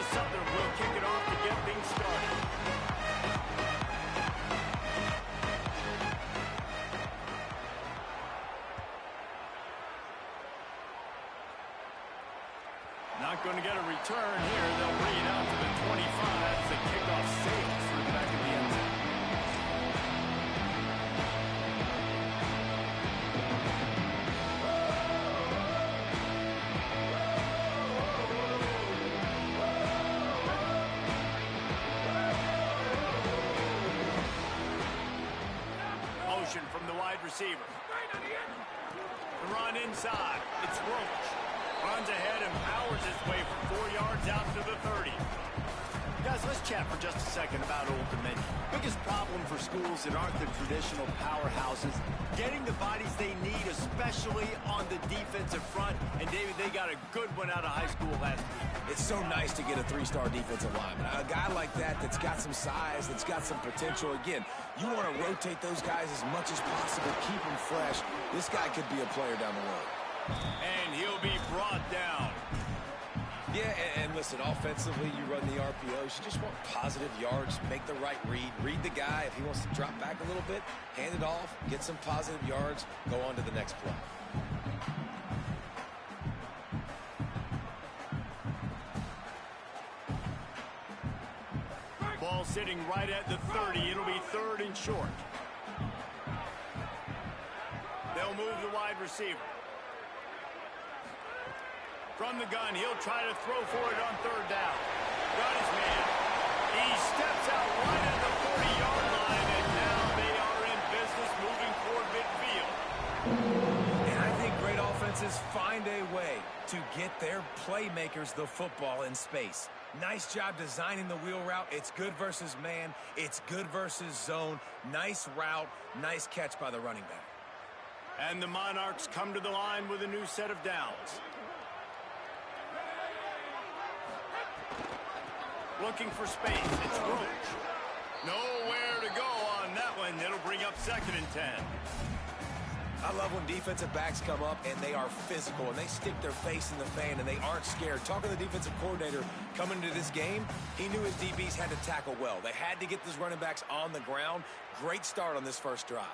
the Southern will kick it off to get things started. Not going to get a return here. They'll bring it out to the 25 as the kickoff sails through the back of the end zone. Motion from the wide receiver. The run inside. It's Roach. Runs ahead and powers his way for 4 yards out to the 30. Guys, let's chat for just a second about Old Dominion. Biggest problem for schools that aren't the traditional powerhouses, getting the bodies they need, especially on the defensive front. And, David, they got a good one out of high school last week. It's so nice to get a 3-star defensive lineman. A guy like that's got some size, that's got some potential. Again, you want to rotate those guys as much as possible, keep them fresh. This guy could be a player down the road. And he'll be brought down. Yeah, and listen, offensively, you run the RPOs. You just want positive yards, make the right read. Read the guy. If he wants to drop back a little bit, hand it off, get some positive yards, go on to the next play. Ball sitting right at the 30. It'll be 3rd and short. They'll move the wide receiver. From the gun, he'll try to throw for it on 3rd down. Got his man. He steps out right at the 40-yard line, and now they are in business moving toward midfield. And I think great offenses find a way to get their playmakers the football in space. Nice job designing the wheel route. It's good versus man. It's good versus zone. Nice route. Nice catch by the running back. And the Monarchs come to the line with a new set of downs. Looking for space. It's Roach. Nowhere to go on that one. It'll bring up 2nd and 10. I love when defensive backs come up and they are physical and they stick their face in the fan and they aren't scared. Talking to the defensive coordinator coming into this game, he knew his DBs had to tackle well. They had to get these running backs on the ground. Great start on this first drive.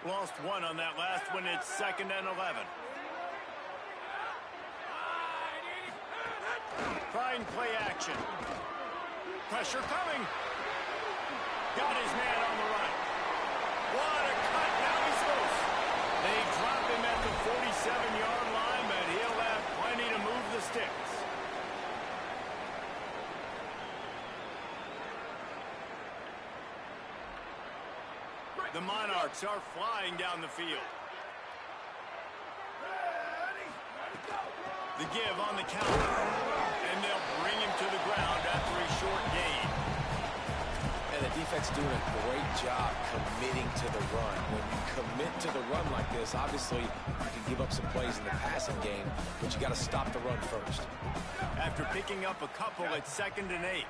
Lost one on that last one. It's 2nd and 11. Trying play action. Pressure coming. Got his man on the right. What a cut. Now he's loose. They drop him at the 47-yard line, but he'll have plenty to move the sticks. The Monarchs are flying down the field. The give on the counter. And they'll bring him to the ground after a short gain. And the defense doing a great job committing to the run. When you commit to the run like this, obviously you can give up some plays in the passing game, but you got to stop the run first. After picking up a couple at 2nd and 8.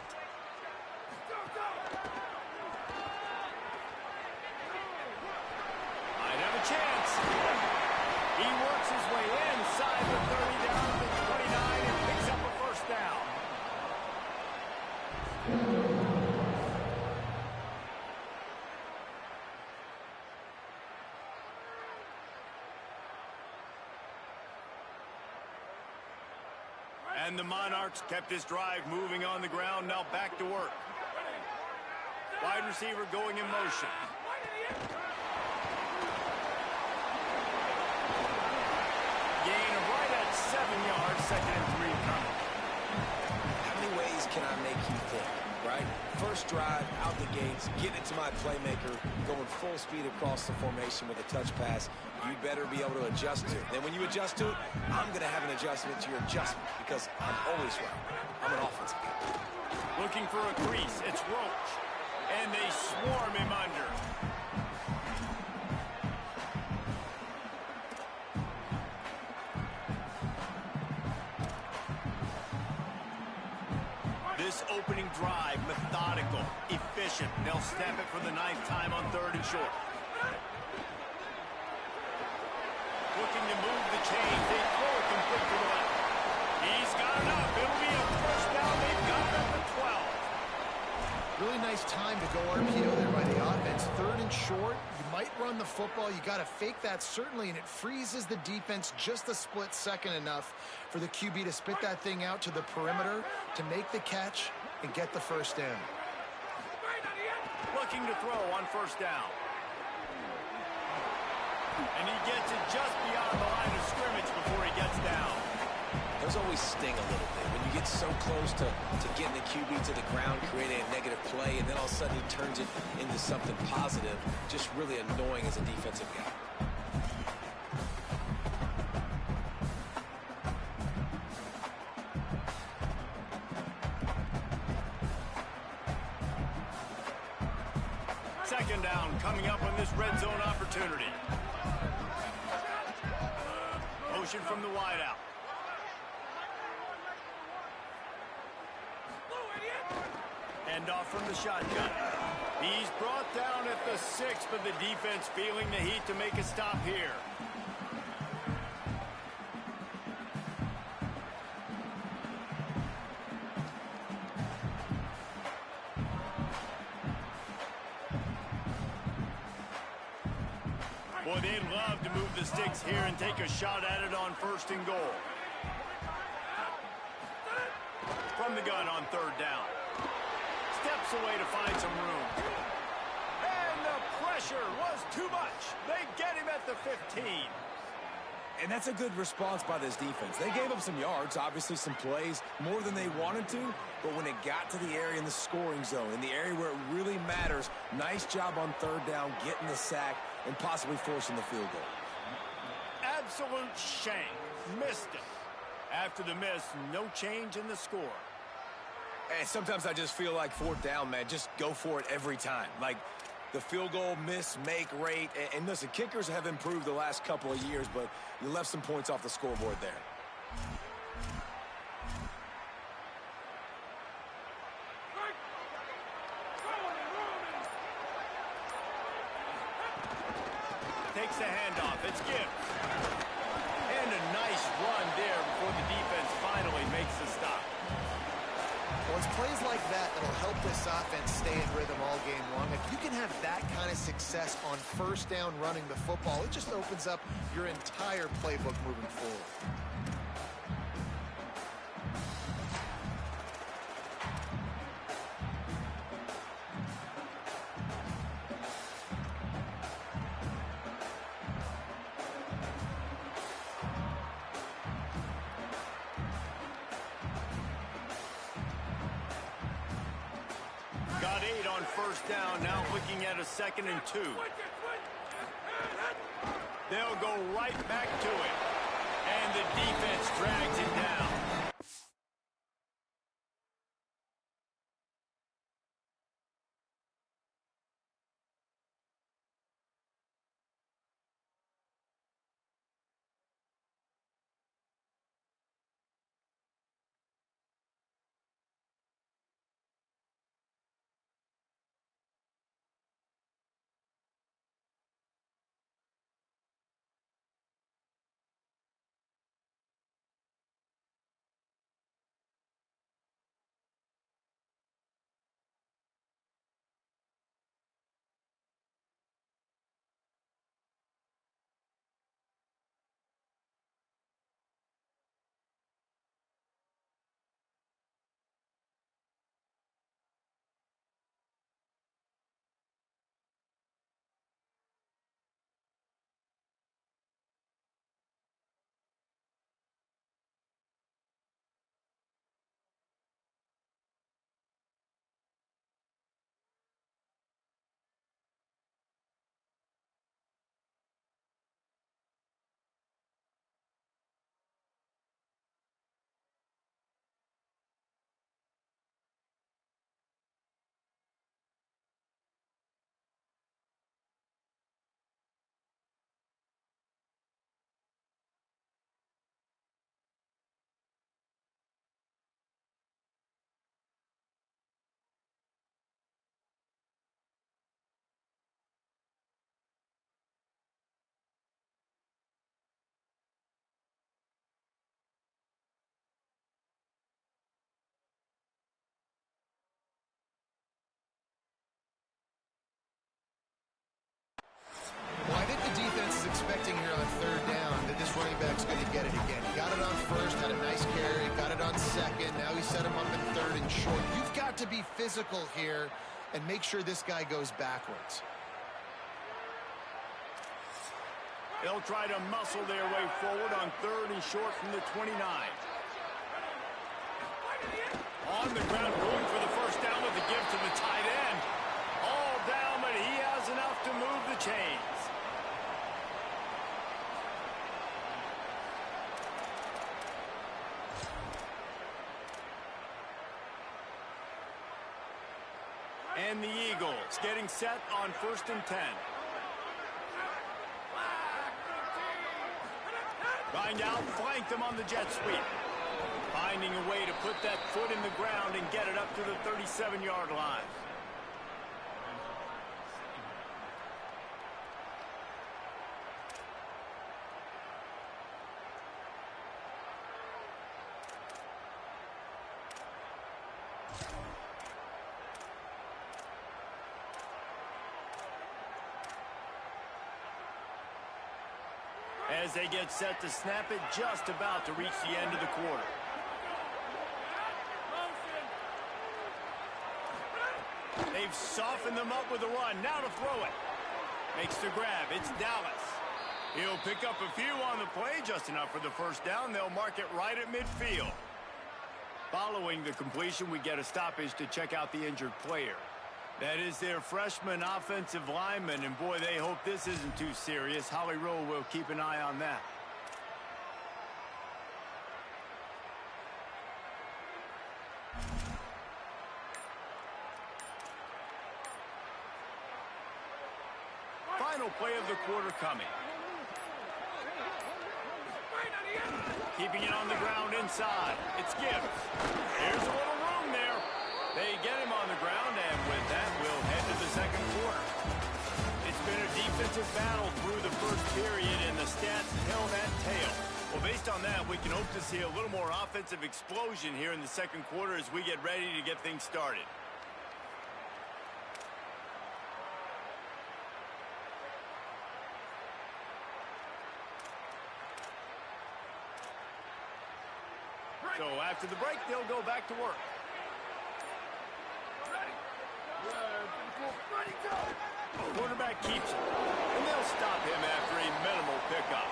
Chance. He works his way inside the 30 down to the 29 and picks up a 1st down. And the Monarchs kept this drive moving on the ground, now back to work. Wide receiver going in motion. Gain of right at 7 yards, 2nd and 3 coming. How many ways can I make you think, right? First drive, out the gates, getting it to my playmaker, going full speed across the formation with a touch pass. You better be able to adjust to it. Then when you adjust to it, I'm going to have an adjustment to your adjustment because I'm always right. I'm an offensive guy. Looking for a crease. It's Roach. And they swarm him under. This opening drive, methodical, efficient. They'll snap it for the 9th time on 3rd and short. change. They throw it complete to the left. He's got enough. It'll be a first down. They've got it at the 12. Really nice time to go RPO there by the offense. Third and short. You might run the football. You got to fake that, certainly, and it freezes the defense just a split second enough for the QB to spit that thing out to the perimeter to make the catch and get the first down. Looking to throw on first down. And he gets it just beyond the line of scrimmage before he gets down. Those always sting a little bit when you get so close to getting the QB to the ground, creating a negative play, and then all of a sudden he turns it into something positive. Just really annoying as a defensive guy. Second down coming up on this red zone opportunity. Motion from the wideout. End off from the shotgun. He's brought down at the 6, but the defense feeling the heat to make a stop here. Boy, they'd love to move the sticks here and take a shot at it on first and goal. From the gun on third down. Steps away to find some room. And the pressure was too much. They get him at the 15. And that's a good response by this defense. They gave up some yards, obviously some plays, more than they wanted to, but when it got to the area in the scoring zone, in the area where it really matters, nice job on third down, getting the sack, and possibly forcing the field goal. Absolute shame. Missed it. After the miss, no change in the score. And sometimes I just feel like fourth down, man, just go for it every time. Like the field goal miss, make rate. And listen, kickers have improved the last couple of years, but you left some points off the scoreboard there. Takes the handoff. It's Gibbs. And a nice run there before the defense finally makes the stop. Well, it's plays like that that'll help this offense stay in rhythm all game long. If you can have that kind of success on first down running the football, it just opens up your entire playbook moving forward. Got 8 on first down, now looking at a 2nd and 2. They'll go right back to it. And the defense drags him down. on second. Now he set him up in third and short. You've got to be physical here and make sure this guy goes backwards. They'll try to muscle their way forward on third and short from the 29. On the ground, going for the first down with the give to the tight end. All down, but he has enough to move the chains. And the Eagles getting set on 1st and 10. Trying to outflank them on the jet sweep. Finding a way to put that foot in the ground and get it up to the 37-yard line. As they get set to snap it, just about to reach the end of the quarter. They've softened them up with a run. Now to throw it. Makes the grab. It's Dallas. He'll pick up a few on the play, just enough for the first down. They'll mark it right at midfield. Following the completion, we get a stoppage to check out the injured player. That is their freshman offensive lineman, and boy, they hope this isn't too serious. Holly Rowe will keep an eye on that. Final play of the quarter coming. Keeping it on the ground inside. It's Gibbs. There's a little room there. They get him on the ground, and with that, we'll head to the second quarter. It's been a defensive battle through the first period, and the stats tell that tale. Well, based on that, we can hope to see a little more offensive explosion here in the second quarter as we get ready to get things started. So after the break, they'll go back to work. Quarterback keeps it, and they'll stop him after a minimal pickup.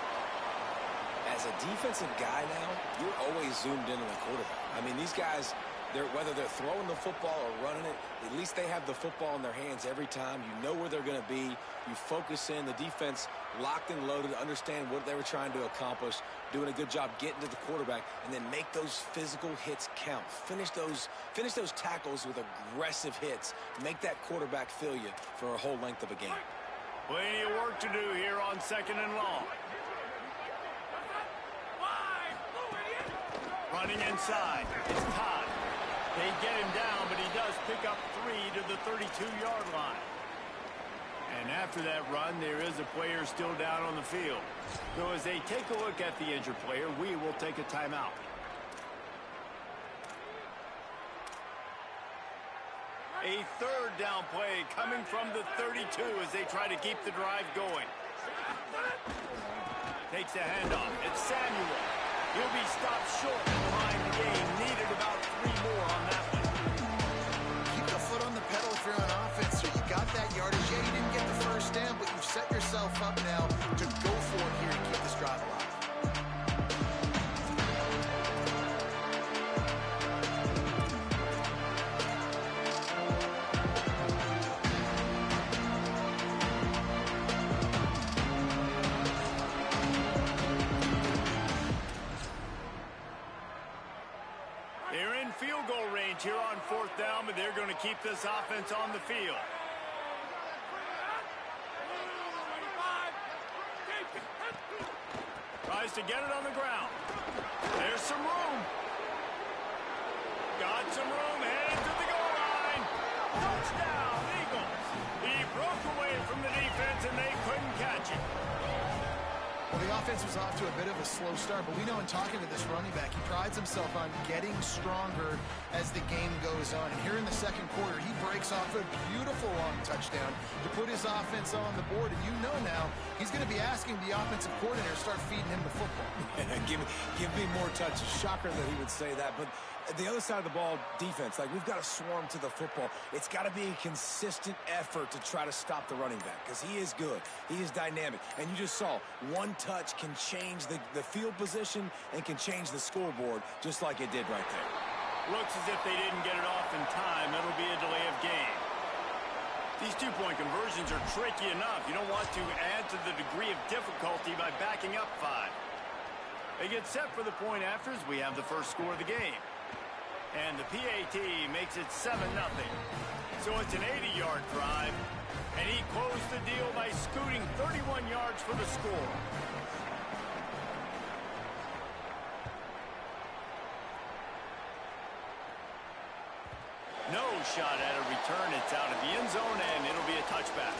As a defensive guy now, you're always zoomed in on the quarterback. I mean, these guys, whether they're throwing the football or running it, at least they have the football in their hands every time. You know where they're going to be. You focus in. The defense locked and loaded, understand what they were trying to accomplish, doing a good job getting to the quarterback, and then make those physical hits count. Finish those tackles with aggressive hits. Make that quarterback feel you for a whole length of a game. Plenty of work to do here on 2nd and long. Running inside. It's Todd. They get him down, but he does pick up 3 to the 32-yard line. And after that run, there is a player still down on the field. So as they take a look at the injured player, we will take a timeout. A third down play coming from the 32 as they try to keep the drive going. Takes a handoff. It's Samuel. He'll be stopped short behind the game. Needed about 3 more on that one. Keep the foot on the pedal if you're on offense, so you got that yardage. Yeah, you didn't get the first down, but you've set yourself up now to go for it here and keep this drive alive. They're in field goal range here on 4th down, but they're going to keep this offense on the field. Tries to get it on the ground. There's some room. Got some room, headed to the goal line. Touchdown, Eagles. He broke away from the defense, and they couldn't catch it. Well, the offense was off to a bit of a slow start, but we know in talking to this running back, he prides himself on getting stronger as the game goes on. And here in the second quarter, he breaks off a beautiful long touchdown to put his offense on the board. And you know now he's going to be asking the offensive coordinator to start feeding him the football. give me more touches. Shocker that he would say that, but the other side of the ball, defense, like we've got to swarm to the football. It's got to be a consistent effort to try to stop the running back because he is good. He is dynamic. And you just saw one touch can change the field position and can change the scoreboard just like it did right there. Looks as if they didn't get it off in time. It'll be a delay of game. These two-point conversions are tricky enough. You don't want to add to the degree of difficulty by backing up 5. They get set for the point after as we have the first score of the game. And the PAT makes it 7-0. So it's an 80-yard drive. And he closed the deal by scooting 31 yards for the score. No shot at a return. It's out of the end zone, and it'll be a touchback.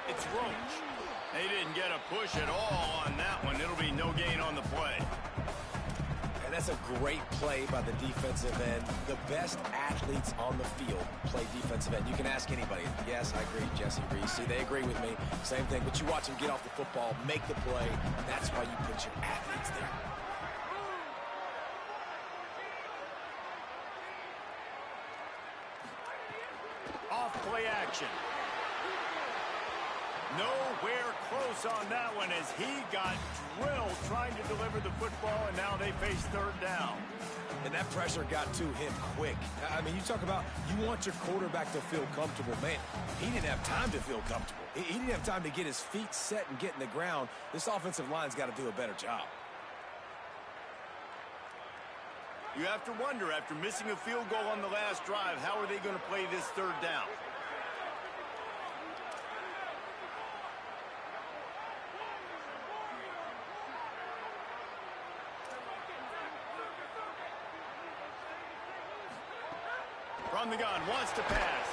It's Roach. They didn't get a push at all on that one. It'll be no gain on the play. And that's a great play by the defensive end. The best athletes on the field play defensive end. You can ask anybody. Yes, I agree, Jesse Reese. See, they agree with me. Same thing. But you watch them get off the football, make the play. That's why you put your athletes there. Off play action. Nowhere close on that one as he got drilled trying to deliver the football, and now they face third down. And that pressure got to him quick. I mean, you talk about you want your quarterback to feel comfortable. Man, he didn't have time to feel comfortable. He didn't have time to get his feet set and get in the ground. This offensive line's got to do a better job. You have to wonder, after missing a field goal on the last drive, how are they going to play this third down? From the gun, wants to pass.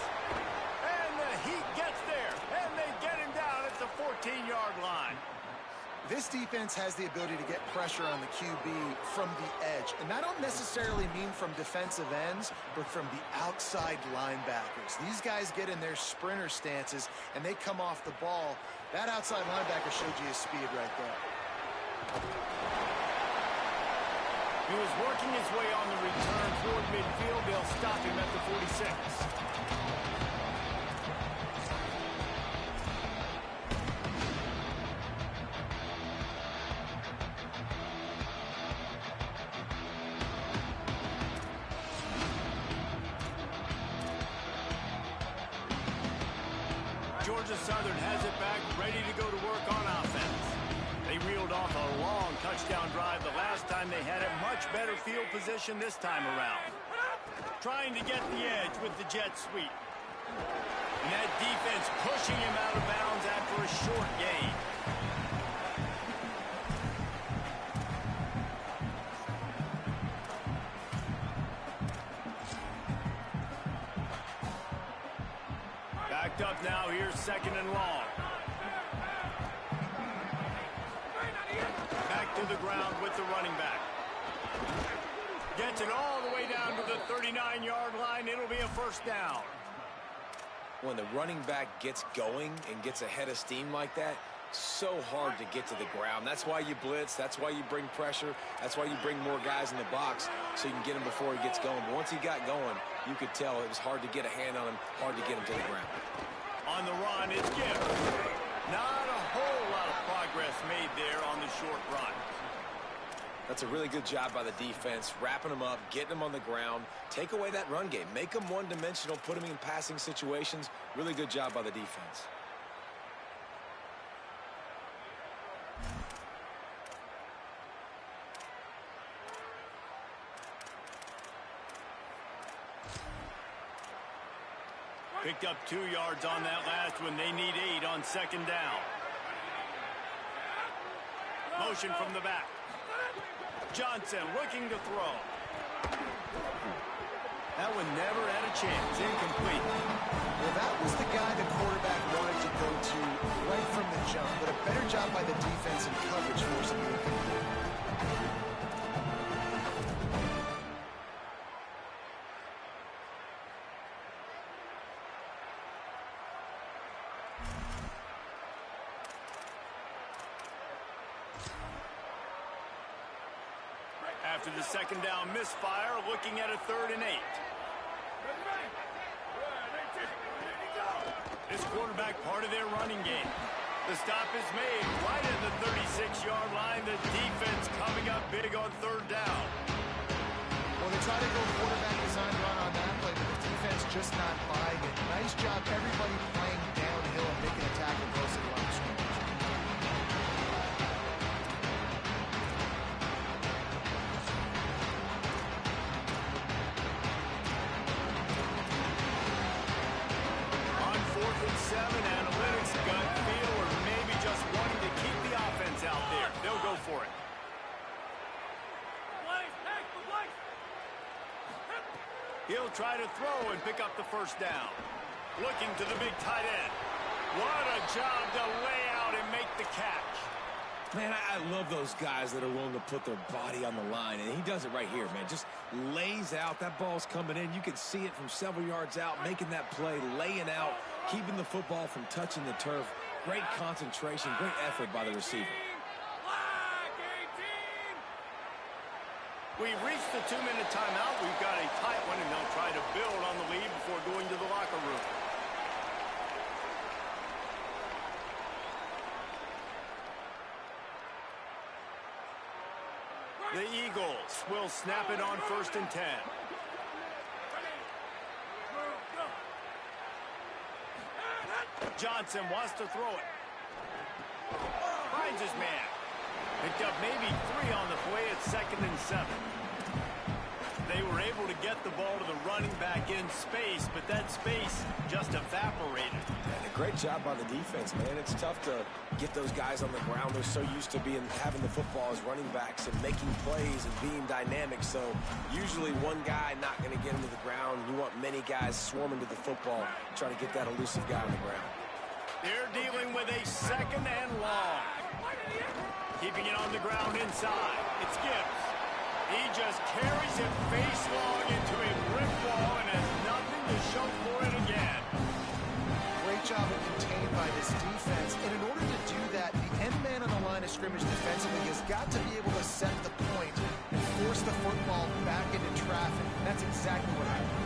And the Heat gets there. And they get him down at the 14-yard line. This defense has the ability to get pressure on the QB from the edge. And that don't necessarily mean from defensive ends, but from the outside linebackers. These guys get in their sprinter stances, and they come off the ball. That outside linebacker showed you his speed right there. He was working his way on the return toward midfield. They'll stop him at the 46. Georgia Southern has it back, ready to go to work on offense. They reeled off a long touchdown drive the last time. They had a much better field position this time around. Trying to get the edge with the jet sweep. And that defense pushing him out of bounds after a short gain. Backed up now, here's second and long. Back to the ground with the running back. Gets it all the way down to the 39-yard line. It'll be a first down. When the running back gets going and gets ahead of steam like that, so hard to get to the ground. That's why you blitz. That's why you bring pressure. That's why you bring more guys in the box so you can get him before he gets going. But once he got going, you could tell it was hard to get a hand on him, hard to get him to the ground. On the run, it's Gibbs. Not a whole lot of progress made there on the short run. That's a really good job by the defense, wrapping them up, getting them on the ground. Take away that run game. Make them one-dimensional, put them in passing situations. Really good job by the defense. Picked up 2 yards on that last one. They need 8 on second down. Motion from the back. Johnson looking to throw. That one never had a chance. Incomplete. Well, that was the guy the quarterback wanted to go to right from the jump, but a better job by the defense and coverage forcing the incomplete. After the second down misfire, looking at a 3rd and 8. This quarterback part of their running game. The stop is made right at the 36-yard line. The defense coming up big on 3rd down. Well, they try to go quarterback design run on that play, but the defense just not buying it. Nice job, everybody playing downhill and making a tackle close to the line of scrimmage. Analytics, gut feel, or maybe just wanting to keep the offense out there. They'll go for it. He'll try to throw and pick up the first down. Looking to the big tight end. What a job to lay out and make the catch. Man, I love those guys that are willing to put their body on the line, and he does it right here, man. Just lays out. That ball's coming in. You can see it from several yards out, making that play, laying out, keeping the football from touching the turf. Great concentration, great effort by the receiver. We've reached the 2-minute timeout. We've got a tight one, and they'll try to build on the lead before going to the locker room. The Eagles will snap it on 1st and 10. Johnson wants to throw it. Finds his man. Picked up maybe 3 on the play at 2nd and 7. They were able to get the ball to the running back in space, but that space just evaporated. And a great job by the defense, man. It's tough to get those guys on the ground. They're so used to having the football as running backs and making plays and being dynamic. So usually one guy not going to get him to the ground. You want many guys swarming to the football, trying to get that elusive guy on the ground. They're dealing with a 2nd and long. Keeping it on the ground inside. It's Gibbs. He just carries it face long into a brick wall and has nothing to show for it again. Great job of contained by this defense. And in order to do that, the end man on the line of scrimmage defensively has got to be able to set the point and force the football back into traffic. That's exactly what happened.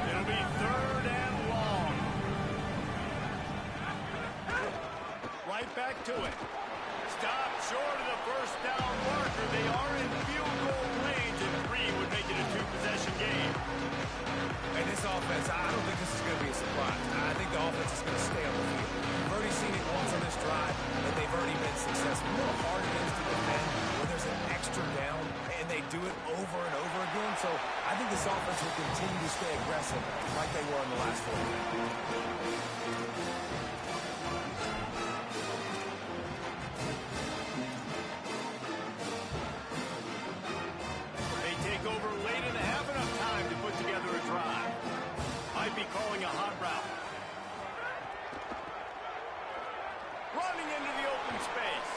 It'll be 3rd and long. Right back to it. Stop short of the first down marker. They are in field goal range, and 3 would make it a 2-possession game. And this offense, I don't think this is going to be a surprise. I think the offense is going to stay on the field. We've already seen it once on this drive, and they've already been successful. You know how hard it is to defend when there's an extra down, and they do it over and over again. So I think this offense will continue to stay aggressive like they were in the last 4 games. Might be calling a hot route. Running into the open space.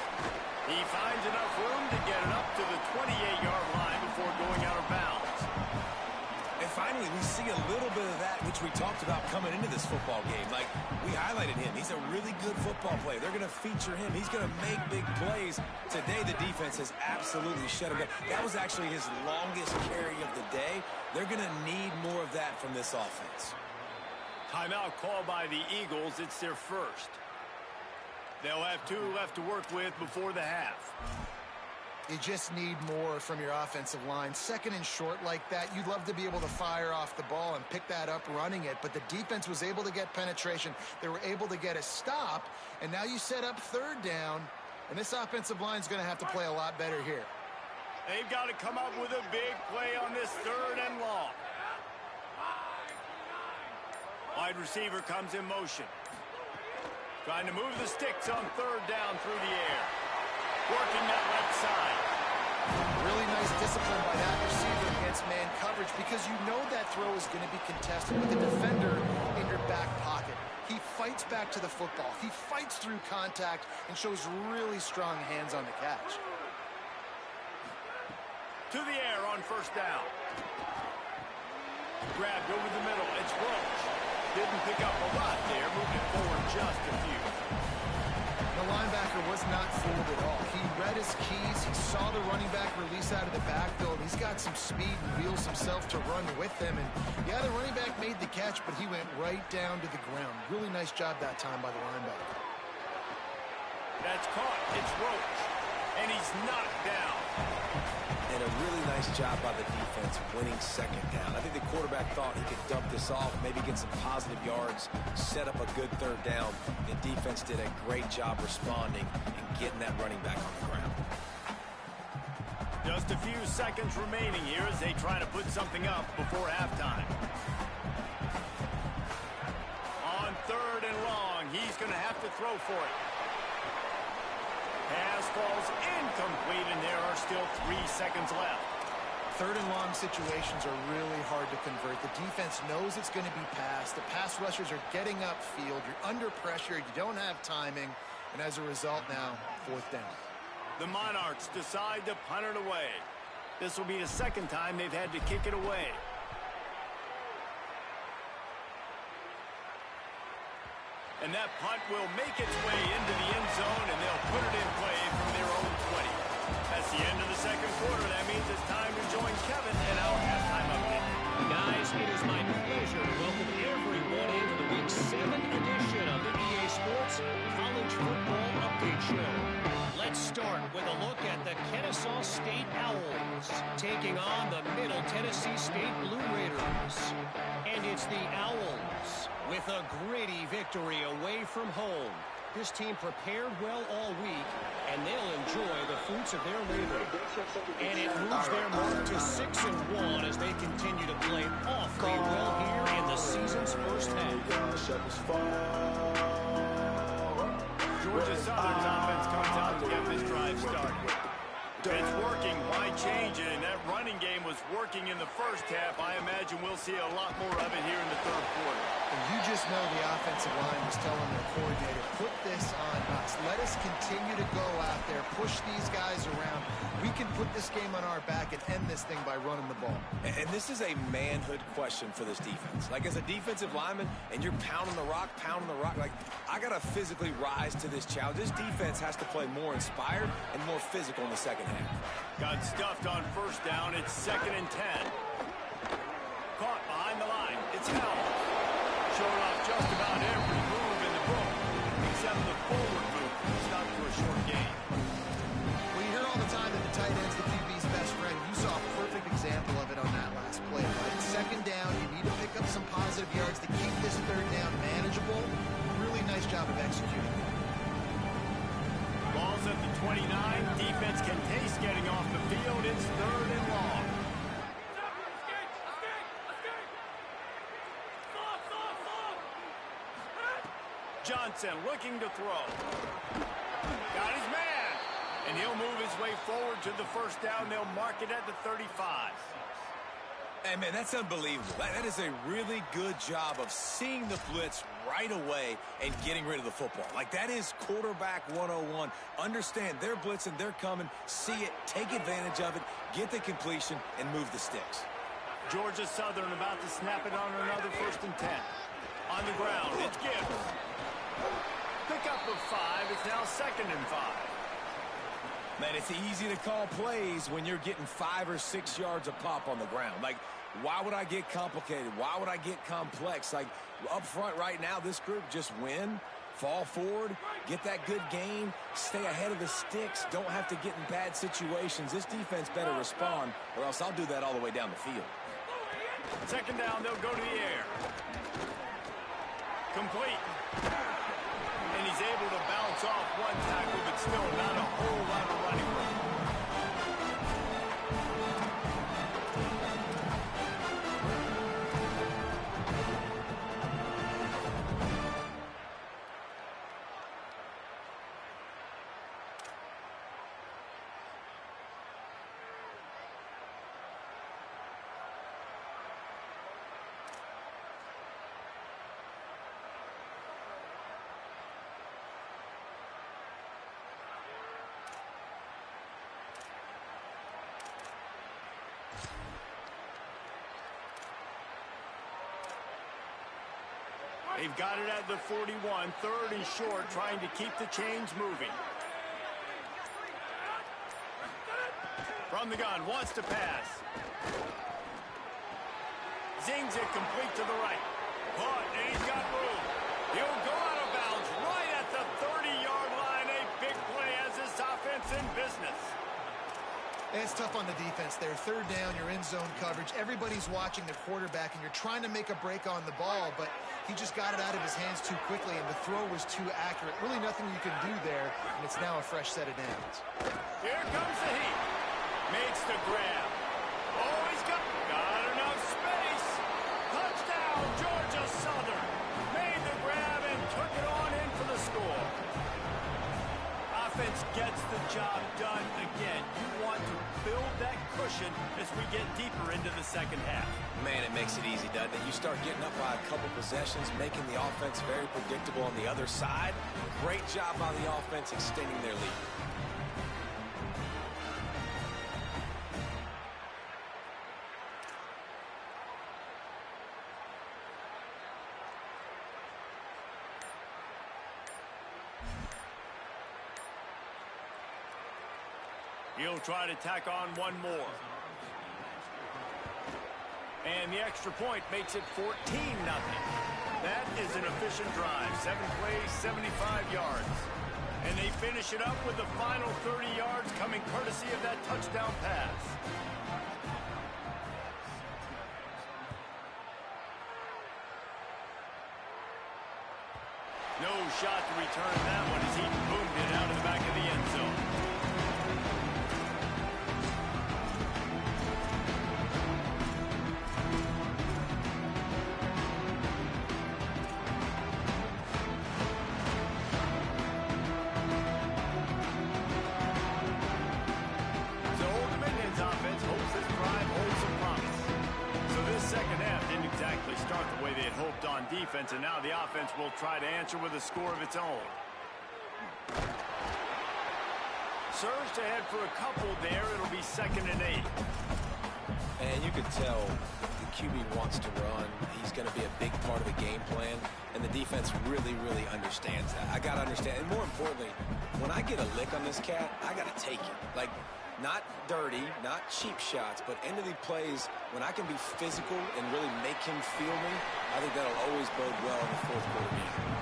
He finds enough room to get it up to the 28-yard line before going out of bounds. And finally, we see a little bit of that, which we talked about coming into this football game. Like, we highlighted him. He's a really good football player. They're going to feature him. He's going to make big plays. Today, the defense has absolutely shut him down. That was actually his longest carry of the day. They're going to need more of that from this offense. Timeout called by the Eagles. It's their first. They'll have 2 left to work with before the half. You just need more from your offensive line. 2nd and short like that, you'd love to be able to fire off the ball and pick that up running it, but the defense was able to get penetration. They were able to get a stop, and now you set up 3rd down, and this offensive line is going to have to play a lot better here. They've got to come up with a big play on this 3rd and long. Wide receiver comes in motion. Trying to move the sticks on third down through the air. Working that left side. Really nice discipline by that receiver against man coverage because you know that throw is going to be contested with a defender in your back pocket. He fights back to the football. He fights through contact and shows really strong hands on the catch. To the air on first down. Grabbed over the middle. It's Roach. Didn't pick up a lot there. Moved it forward just a few. The linebacker was not fooled at all. He read his keys. He saw the running back release out of the backfield. He's got some speed and wheels himself to run with them. And yeah, the running back made the catch, but he went right down to the ground. Really nice job that time by the linebacker. That's caught. It's Roach. And he's knocked down. And a really nice job by the defense winning second down. I think the quarterback thought he could dump this off, maybe get some positive yards, set up a good third down. The defense did a great job responding and getting that running back on the ground. Just a few seconds remaining here as they try to put something up before halftime. On third and long, he's going to have to throw for it. Pass falls incomplete, and there are still 3 seconds left. Third and long situations are really hard to convert. The defense knows it's going to be passed. The pass rushers are getting upfield. You're under pressure. You don't have timing. And as a result now, fourth down. The Monarchs decide to punt it away. This will be the second time they've had to kick it away. And that punt will make its way into the end zone, and they'll put it in play from their own 20. That's the end of the second quarter. That means it's time to join Kevin in our halftime update. Guys, it is my pleasure to welcome everyone into the Week 7 edition of the EA Sports College Football Update Show. Let's start with a look at the Kennesaw State Owls taking on the Middle Tennessee State Blue Raiders. And it's the Owls with a gritty victory away from home. This team prepared well all week, and they'll enjoy the fruits of their labor. And it moves their mark to 6-1 as they continue to play awfully well here in the season's first half. Georgia Southern's offense comes out to get this drive started. It's working. Why change it? And that running game was working in the first half. I imagine we'll see a lot more of it here in the third quarter. And you just know the offensive line was telling their coordinator, put this on us. Let us continue to go out there, push these guys around. We can put this game on our back and end this thing by running the ball. And this is a manhood question for this defense. Like, as a defensive lineman, and you're pounding the rock, like, I got to physically rise to this challenge. This defense has to play more inspired and more physical in the second half. Got stuffed on first down. It's 2nd and 10. Caught behind the line. It's Howell. Showing off just about every move in the book, except the forward move. Stopped for a short gain. Well, you hear all the time that the tight end's the QB's best friend. You saw a perfect example of it on that last play, right? Second down, you need to pick up some positive yards to keep this third down manageable. Really nice job of executing. Ball's at the 29. Defense can taste getting off the field. It's 3rd and long. Johnson looking to throw. Got his man. And he'll move his way forward to the first down. They'll mark it at the 35. Hey, man, that's unbelievable. That is a really good job of seeing the blitz right away and getting rid of the football. Like, that is quarterback 101. Understand they're blitzing, they're coming, see it, take advantage of it, get the completion, and move the sticks. Georgia Southern about to snap it on another 1st and 10. On the ground, it's Gibbs. Pick up of 5. It's now 2nd and 5. Man, it's easy to call plays when you're getting 5 or 6 yards a pop on the ground. Like, why would I get complicated? Why would I get complex? Like, up front right now, this group just win, fall forward, get that good gain, stay ahead of the sticks, don't have to get in bad situations. This defense better respond, or else I'll do that all the way down the field. 2nd down, they'll go to the air. Complete. And he's able to bounce off one tackle, but still not a whole lot of running room. They've got it at the 41, third and short, trying to keep the chains moving. From the gun, wants to pass. Zings it complete to the right. Caught, and he's got room. He'll go out of bounds right at the 30-yard line. A big play as this offense in business. It's tough on the defense there. Third down, you're in zone coverage. Everybody's watching the quarterback, and you're trying to make a break on the ball, but he just got it out of his hands too quickly, and the throw was too accurate. Really nothing you can do there, and it's now a fresh set of downs. Here comes the heat. Makes the grab. Oh, he's got enough space. Touchdown, Georgia Southern. Made the grab and took it on in for the score. Offense gets the job done again. You want to build that cushion as we get deeper into the second half. Man, it makes it easy, doesn't it? You start getting up by a couple possessions, making the offense very predictable on the other side. Great job by the offense extending their lead. He'll try to tack on one more. And the extra point makes it 14-0. That is an efficient drive. 7 plays, 75 yards. And they finish it up with the final 30 yards coming courtesy of that touchdown pass. No shot to return that one as he boomed it out of the back of the end zone. Defense, and now the offense will try to answer with a score of its own. Surged ahead for a couple there. It'll be 2nd and 8. And you can tell the QB wants to run. He's going to be a big part of the game plan, and the defense really, really understands that. I got to understand, and more importantly, when I get a lick on this cat, I got to take it. Like, not dirty, not cheap shots, but end of the plays, when I can be physical and really make him feel me, I think that'll always bode well in the fourth quarter game.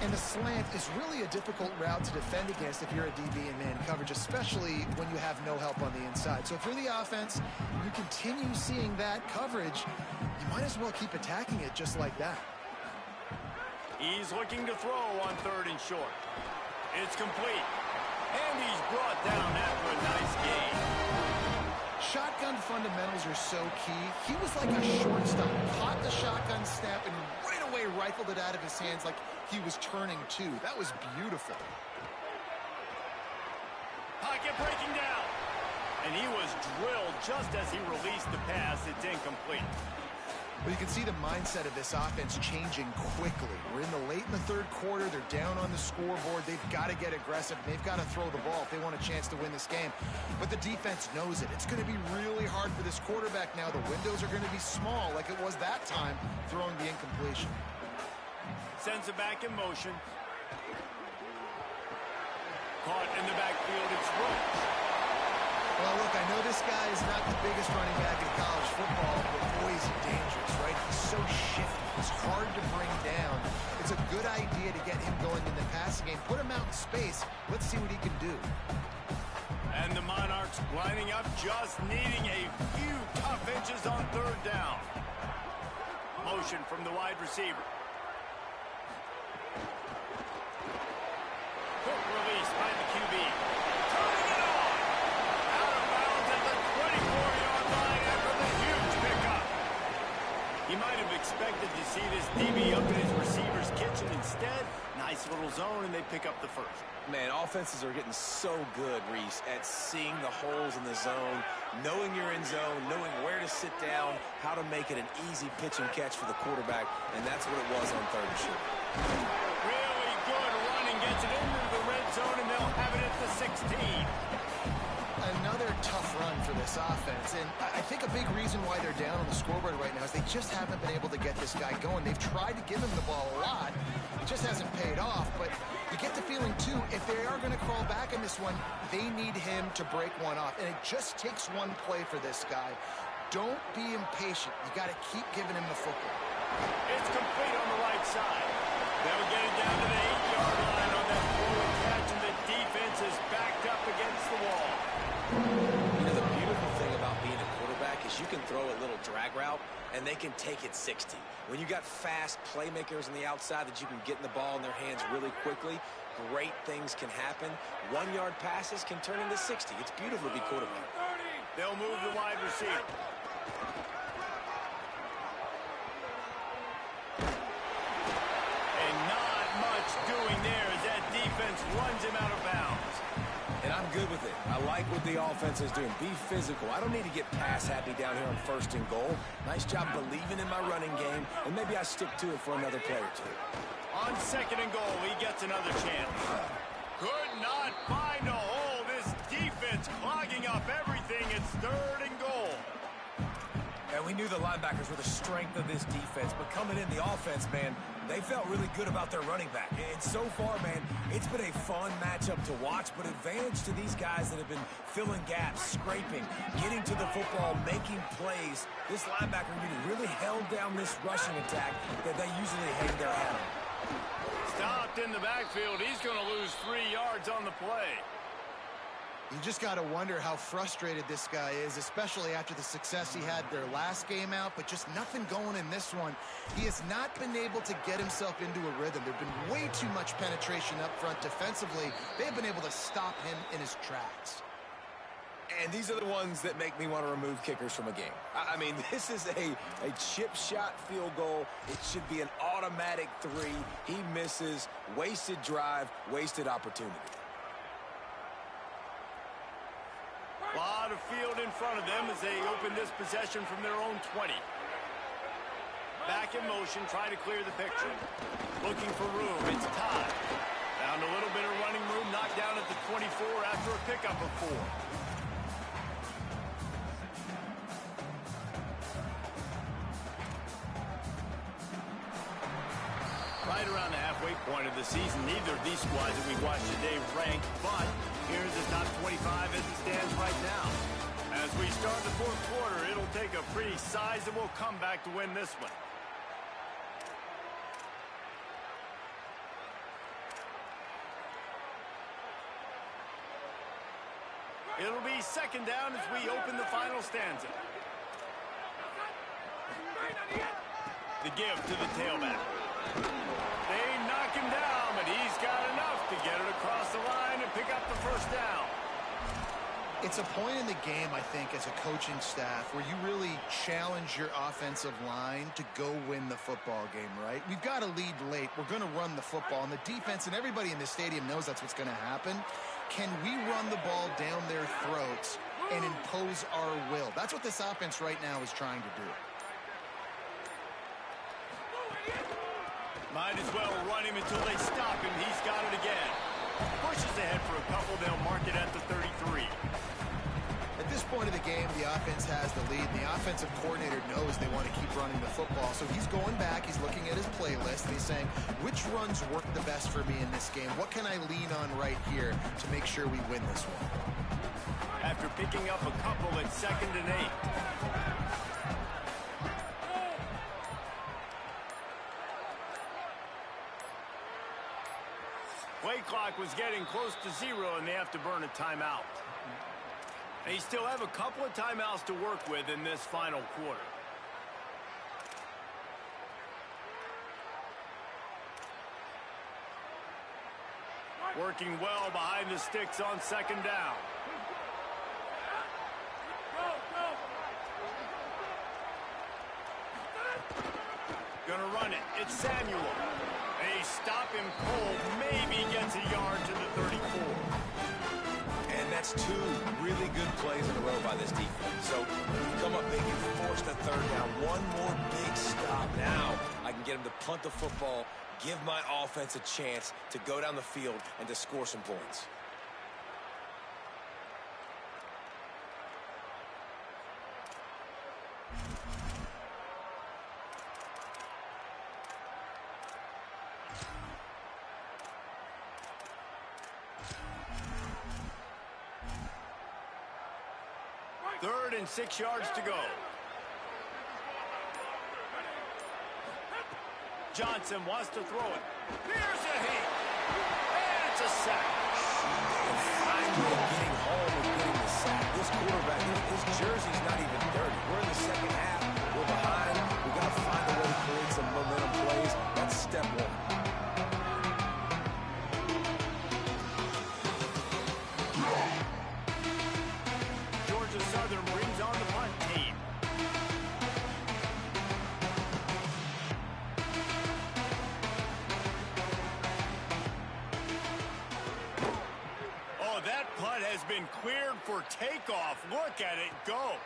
And the slant is really a difficult route to defend against if you're a DB in man coverage, especially when you have no help on the inside. So if you're the offense, you continue seeing that coverage, you might as well keep attacking it just like that. He's looking to throw on 3rd and short. It's complete. And he's brought down after a nice gain. Shotgun fundamentals are so key. He was like a shortstop. Caught the shotgun snap and right away rifled it out of his hands like he was turning two. That was beautiful. Pocket breaking down. And he was drilled just as he released the pass. It's incomplete. Well, you can see the mindset of this offense changing quickly. We're late in the 3rd quarter. They're down on the scoreboard. They've got to get aggressive. They've got to throw the ball if they want a chance to win this game. But the defense knows it. It's going to be really hard for this quarterback now. The windows are going to be small like it was that time throwing the incompletion. Sends it back in motion. Caught in the backfield. It's Roach. Well, look, I know this guy is not the biggest running back in college football, but boy, is he dangerous, right? He's so shifty. He's hard to bring down. It's a good idea to get him going in the passing game. Put him out in space. Let's see what he can do. And the Monarchs lining up, just needing a few tough inches on 3rd down. Motion from the wide receiver. Quick release by the QB. Turning it on. Out of bounds at the 24-yard line after the huge pickup. He might have expected to see this DB up in his receiver's kitchen. Instead, nice little zone, and they pick up the first. Man, offenses are getting so good, Reese, at seeing the holes in the zone, knowing you're in zone, knowing where to sit down, how to make it an easy pitch and catch for the quarterback, and that's what it was on 3rd and short. Really good running, gets it into the red zone, and they'll have it at the 16. Another tough run for this offense, and I think a big reason why they're down on the scoreboard right now is they just haven't been able to get this guy going. They've tried to give him the ball a lot. It just hasn't paid off, but you get the feeling, too, if they are going to crawl back in this one, they need him to break one off, and it just takes one play for this guy. Don't be impatient. You got to keep giving him the football. It's complete on the right side. They'll get it down to the 8-yard line on that forward catch, and the defense is backed up against the wall. You know, the beautiful thing about being a quarterback is you can throw a little drag route, and they can take it 60. When you got fast playmakers on the outside that you can get in the ball in their hands really quickly, great things can happen. 1-yard passes can turn into 60. It's beautiful to be quarterback. They'll move the wide receiver. And not much doing there as that defense runs him out of bounds. And I'm good with it. I like what the offense is doing. Be physical. I don't need to get pass happy down here on 1st and goal. Nice job believing in my running game, and maybe I stick to it for another play or two. On 2nd and goal, he gets another chance. Could not find a hole. This defense clogging up everything. It's 3rd and goal. And we knew the linebackers were the strength of this defense, but coming in the offense, man, they felt really good about their running back. And so far, man, it's been a fun matchup to watch, but advantage to these guys that have been filling gaps, scraping, getting to the football, making plays. This linebacker really held down this rushing attack that they usually hang their hat on. Stopped in the backfield. He's going to lose 3 yards on the play. You just got to wonder how frustrated this guy is, especially after the success he had their last game out, but just nothing going in this one. He has not been able to get himself into a rhythm. There's been way too much penetration up front defensively. They've been able to stop him in his tracks. And these are the ones that make me want to remove kickers from a game. I mean, this is a chip shot field goal. It should be an automatic 3. He misses, wasted drive, wasted opportunity. A lot of field in front of them as they open this possession from their own 20. Back in motion, trying to clear the picture. Looking for room. It's Todd. Found a little bit of running room, knocked down at the 24 after a pickup of 4. Right around the halfway point of the season, neither of these squads that we watched today ranked, but here's the top 25 as it stands right now. As we start the 4th quarter, it'll take a pretty sizable comeback to win this one. It'll be 2nd down as we open the final stanza. The give to the tailback. They knock him down, but he's got enough to get it across the line and pick up the 1st down. It's a point in the game, I think, as a coaching staff where you really challenge your offensive line to go win the football game, right? We've got to lead late. We're going to run the football, and the defense and everybody in the stadium knows that's what's going to happen. Can we run the ball down their throats and impose our will? That's what this offense right now is trying to do. Might as well run him until they stop him. He's got it again. Pushes ahead for a couple. They'll mark it at the 33. At this point of the game, the offense has the lead. The offensive coordinator knows they want to keep running the football. So he's going back. He's looking at his playlist. And he's saying, which runs work the best for me in this game? What can I lean on right here to make sure we win this one? After picking up a couple at 2nd and 8. Play clock was getting close to 0, and they have to burn a timeout. They still have a couple of timeouts to work with in this final quarter. Working well behind the sticks on 2nd down. Gonna run it. It's Samuel. They stop him cold. Maybe gets a yard to the 34. And that's 2 really good plays in a row by this defense. So when you come up big, you force the 3rd down. One more big stop. Now I can get him to punt the football, give my offense a chance to go down the field and to score some points. 3rd and 6 yards to go. Johnson wants to throw it. Here's a hit. And it's a sack. Finally getting home and getting the sack. This quarterback, his jersey's not even dirty. We're in the second half. We're behind. We've got to find a way to create some momentum plays. That's step one. Georgia Southern brings on the punt team. That punt has been cleared for takeoff. Look at it go.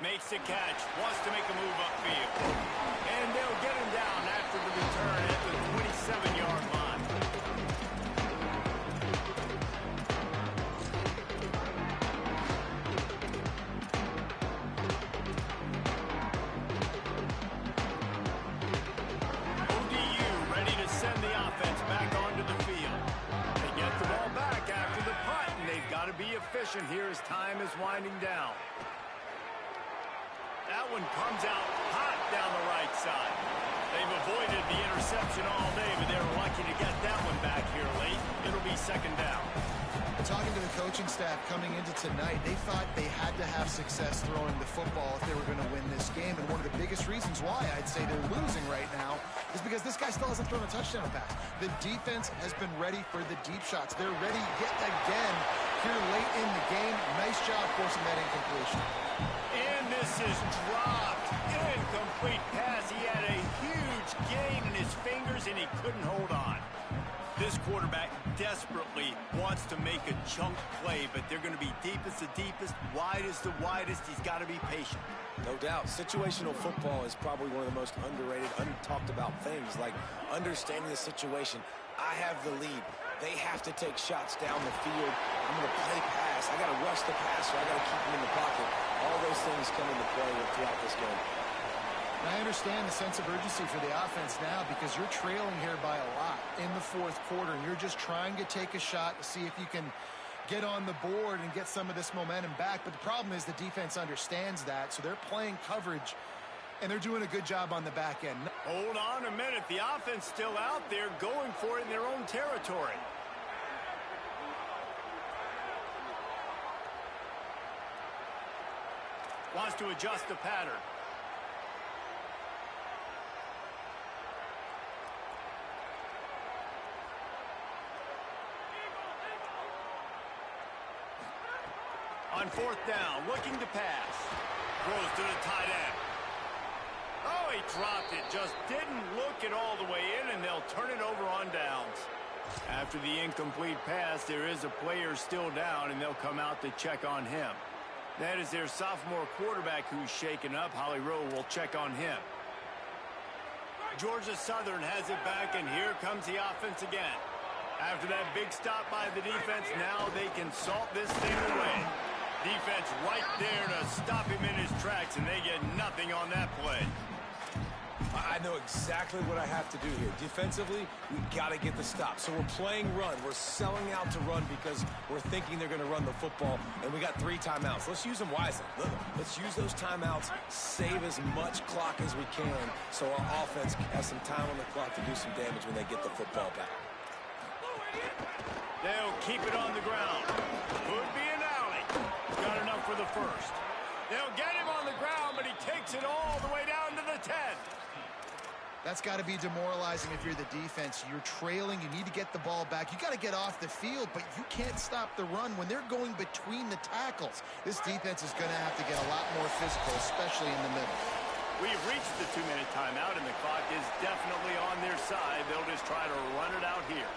Makes the catch. Wants to make a move upfield. And they'll get him down after the return at the 27-yard line. ODU ready to send the offense back onto the field. They get the ball back after the punt, and they've got to be efficient here as time is winding down. That one comes out hot down the right side. They've avoided the interception all day, but they were lucky to get that one back here late. It'll be 2nd down. Talking to the coaching staff coming into tonight, they thought they had to have success throwing the football if they were going to win this game. And one of the biggest reasons why I'd say they're losing right now is because this guy still hasn't thrown a touchdown pass. The defense has been ready for the deep shots. They're ready yet again here late in the game. Nice job forcing that incompletion. And this is dropped. Incomplete pass. He had a huge gain in his fingers, and he couldn't hold on. This quarterback desperately wants to make a chunk play, but they're going to be deepest the deepest, widest the widest. He's got to be patient. No doubt. Situational football is probably one of the most underrated, untalked about things, like understanding the situation. I have the lead. They have to take shots down the field. I'm going to play pass. I got to rush the passer. I got to keep him in the pocket. All those things come into play throughout this game. I understand the sense of urgency for the offense now because you're trailing here by a lot in the 4th quarter, and you're just trying to take a shot to see if you can get on the board and get some of this momentum back. But the problem is the defense understands that, so they're playing coverage, and they're doing a good job on the back end. Hold on a minute. The offense still out there going for it in their own territory. Wants to adjust the pattern. On 4th down, looking to pass. Throws to the tight end. Oh, he dropped it. Just didn't look it all the way in, and they'll turn it over on downs. After the incomplete pass, there is a player still down, and they'll come out to check on him. That is their sophomore quarterback who's shaken up. Holly Rowe will check on him. Georgia Southern has it back, and here comes the offense again. After that big stop by the defense, now they can salt this thing away. Defense right there to stop him in his tracks, and they get nothing on that play. I know exactly what I have to do here. Defensively, we got to get the stop. So we're playing run. We're selling out to run because we're thinking they're going to run the football, and we got 3 timeouts. Let's use them wisely. Look, let's use those timeouts, save as much clock as we can so our offense has some time on the clock to do some damage when they get the football back. They'll keep it on the ground. Could be an alley. He's got enough for the first. They'll get him on the ground, but he takes it all the way down to the 10. That's got to be demoralizing if you're the defense. You're trailing. You need to get the ball back. You got to get off the field, but you can't stop the run when they're going between the tackles. This defense is going to have to get a lot more physical, especially in the middle. We've reached the 2-minute timeout, and the clock is definitely on their side. They'll just try to run it out here.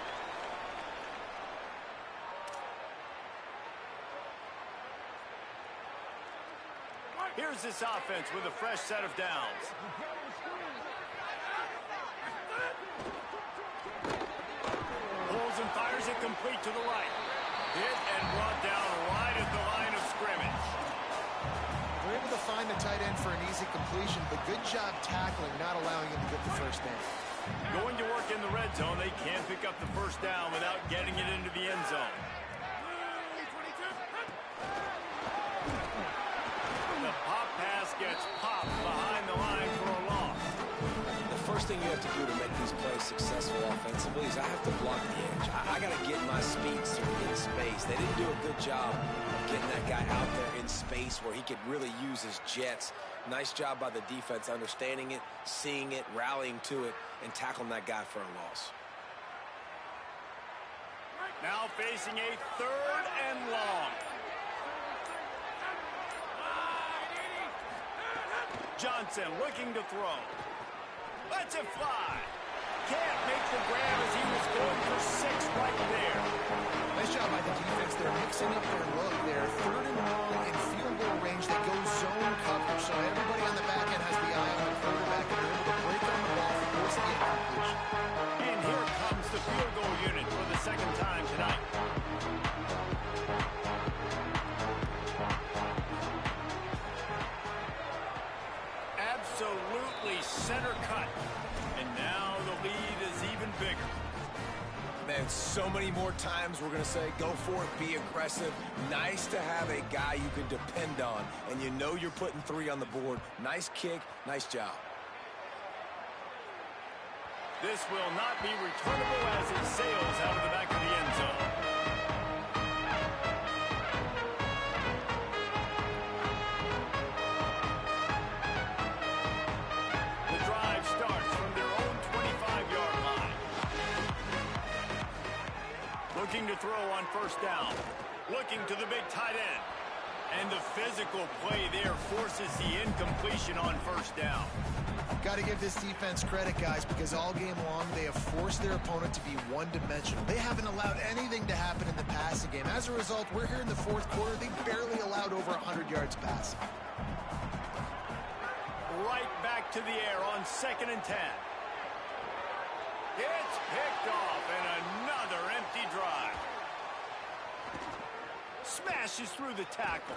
Here's this offense with a fresh set of downs. Pulls and fires it complete to the right. Hit and brought down right at the line of scrimmage. They're able to find the tight end for an easy completion, but good job tackling, not allowing him to get the first down. Going to work in the red zone, they can't pick up the first down without getting it into the end zone. first thing you have to do to make these plays successful offensively is I have to block the edge. I got to get my speed so we get space. They didn't do a good job of getting that guy out there in space where he could really use his jets. Nice job by the defense understanding it, seeing it, rallying to it, and tackling that guy for a loss. Now facing a 3rd and long. Johnson looking to throw. Lets it fly. Can't make the grab as he was going for 6 right there. Nice job by the defense. They're mixing up their look there. 3rd and long in field goal range. They go zone coverage. So everybody on the back end has the eye on the quarterback, and they're able to break on the ball, force the incompletion. And here comes the field goal unit for the 2nd time tonight. Absolutely center cut. And now the lead is even bigger. Man, so many more times we're going to say, go for it, be aggressive. Nice to have a guy you can depend on, and you know you're putting 3 on the board. Nice kick, nice job. This will not be returnable as it sails out of the back of the end zone. The drive starts from their own 25-yard line. Looking to throw on 1st down. Looking to the big tight end. And the physical play there forces the incompletion on 1st down. Got to give this defense credit, guys, because all game long they have forced their opponent to be one-dimensional. They haven't allowed anything to happen in the passing game. As a result, we're here in the 4th quarter. They barely allowed over 100 yards passing. Right back to the air on 2nd and 10. It's picked off, and another empty drive. Smashes through the tackle.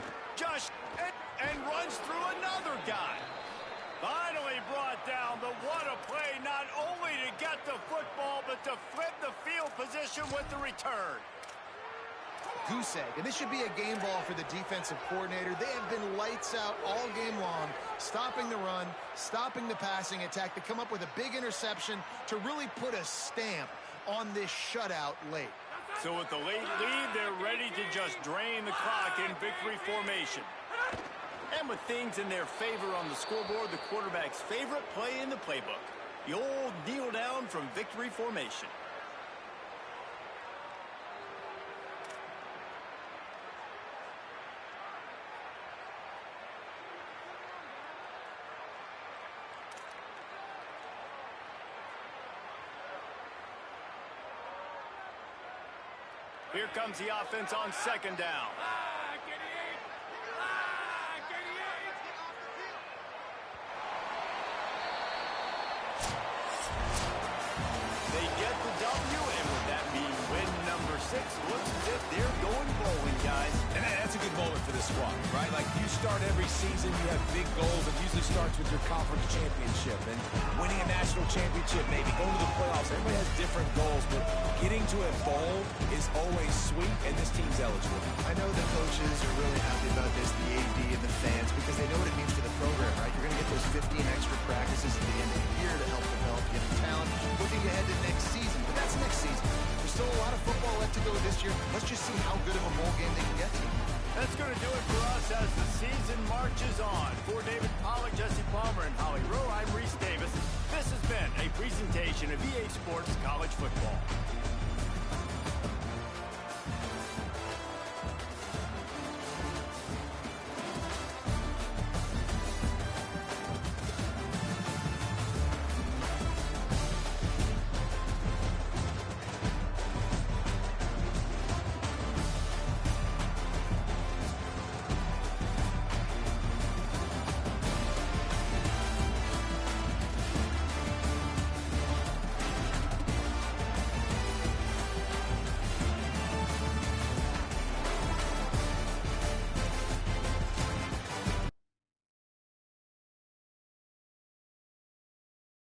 And runs through another guy. Finally brought down, but what a play, not only to get the football, but to flip the field position with the return. Goose egg, and this should be a game ball for the defensive coordinator. They have been lights out all game long, stopping the run, stopping the passing attack to come up with a big interception to really put a stamp on this shutout late. So with the late lead, they're ready to just drain the clock in victory formation. And with things in their favor on the scoreboard, the quarterback's favorite play in the playbook, the old kneel down from victory formation. Here comes the offense on 2nd down. They get the W, and with that being win number 6, looks as if they're going bowling, guys. And that's a good moment for this squad, right? Like, you start every season, you have big goals. It usually starts with your conference championship and winning a national championship, maybe going to the playoffs. Everybody has different goals, but getting to a bowl is always sweet, and this team's eligible. I know the coaches are really happy about this, the AD and the fans, because they know what it means for the program, right? You're going to get those 15 extra practices at the end of the year to help develop young talent, looking ahead to next season. But that's next season. There's still a lot of football left to go this year. Let's just see how good of a bowl game they can get to. That's going to do it for us as the season marches on. For David Pollack, Jesse Palmer, and Holly Rowe, I'm Reese Davis. This has been a presentation of EA Sports College Football.